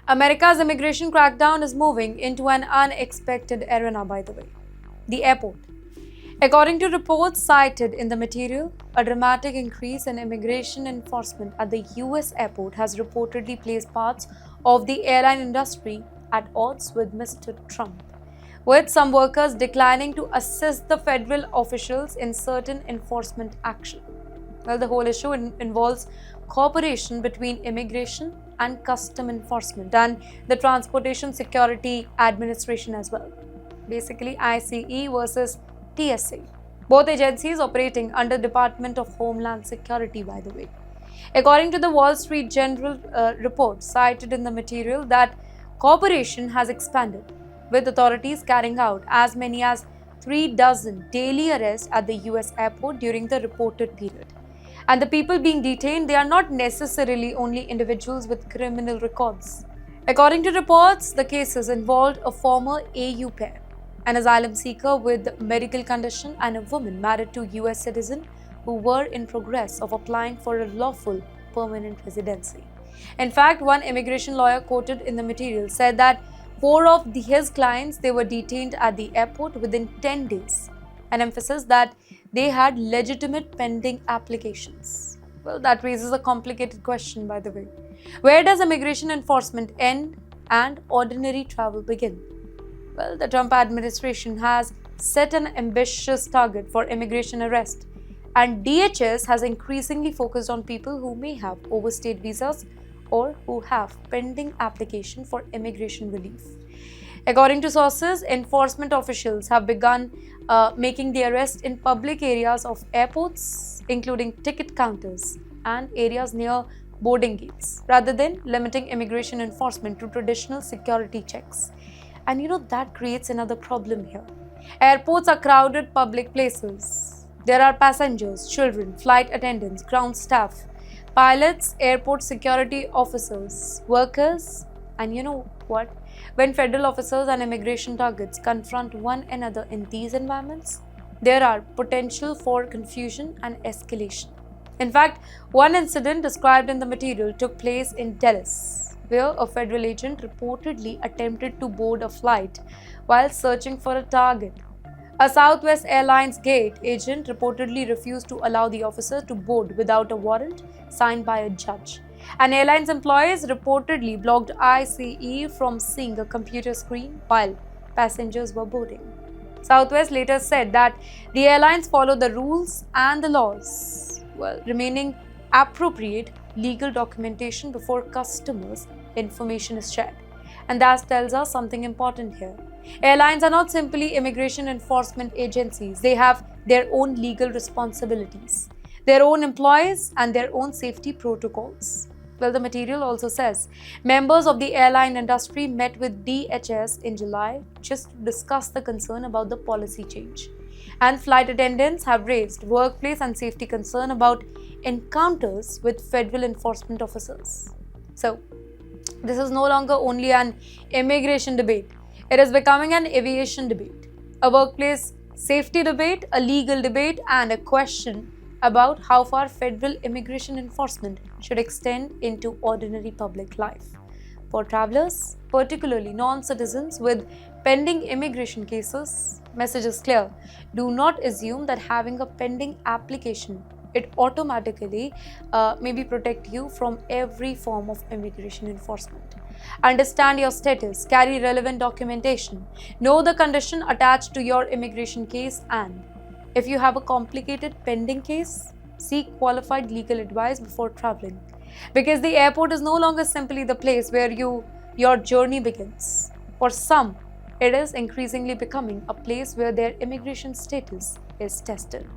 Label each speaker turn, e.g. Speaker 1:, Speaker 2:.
Speaker 1: America's immigration crackdown is moving into an unexpected arena, by the way. The airport. According to reports cited in the material, a dramatic increase in immigration enforcement at the US airport has reportedly placed parts of the airline industry at odds with Mr. Trump, with some workers declining to assist the federal officials in certain enforcement action. Well, the whole issue involves cooperation between immigration and custom enforcement and the Transportation Security Administration as well. Basically, ICE versus TSA. Both agencies operating under Department of Homeland Security, by the way. According to the Wall Street Journal report cited in the material, that cooperation has expanded, with authorities carrying out as many as 3 dozen daily arrests at the US airport during the reported period. And the people being detained, they are not necessarily only individuals with criminal records. According to reports, the cases involved a former AU pair, an asylum seeker with medical condition, and a woman married to US citizen who were in progress of applying for a lawful permanent residency. In fact, one immigration lawyer quoted in the material said that four of his clients, they were detained at the airport within 10 days, an emphasis that they had legitimate pending applications. Well, that raises a complicated question, by the way. Where does immigration enforcement end and ordinary travel begin? Well, the Trump administration has set an ambitious target for immigration arrest, and DHS has increasingly focused on people who may have overstayed visas or who have pending application for immigration relief. According to sources, enforcement officials have begun making the arrest in public areas of airports, including ticket counters and areas near boarding gates, rather than limiting immigration enforcement to traditional security checks. And that creates another problem here. Airports are crowded public places. There are passengers, children, flight attendants, ground staff, pilots, airport security officers, workers, and you know what? When federal officers and immigration targets confront one another in these environments, there are potential for confusion and escalation. In fact, one incident described in the material took place in Dallas, where a federal agent reportedly attempted to board a flight while searching for a target. A Southwest Airlines gate agent reportedly refused to allow the officer to board without a warrant signed by a judge. And airline's employees reportedly blocked ICE from seeing a computer screen while passengers were boarding. Southwest later said that the airlines follow the rules and the laws, while remaining appropriate legal documentation before customers' information is shared. And that tells us something important here. Airlines are not simply immigration enforcement agencies. They have their own legal responsibilities, their own employees, and their own safety protocols. Well, the material also says members of the airline industry met with DHS in July just to discuss the concern about the policy change. And flight attendants have raised workplace and safety concern about encounters with federal enforcement officers. So, this is no longer only an immigration debate. It is becoming an aviation debate, a workplace safety debate, a legal debate, and a question about how far federal immigration enforcement should extend into ordinary public life. For travelers, particularly non-citizens with pending immigration cases, message is clear. Do not assume that having a pending application, it automatically maybe protect you from every form of immigration enforcement. Understand your status, carry relevant documentation, know the condition attached to your immigration case, and if you have a complicated pending case, seek qualified legal advice before traveling. Because the airport is no longer simply the place where your journey begins. For some, it is increasingly becoming a place where their immigration status is tested.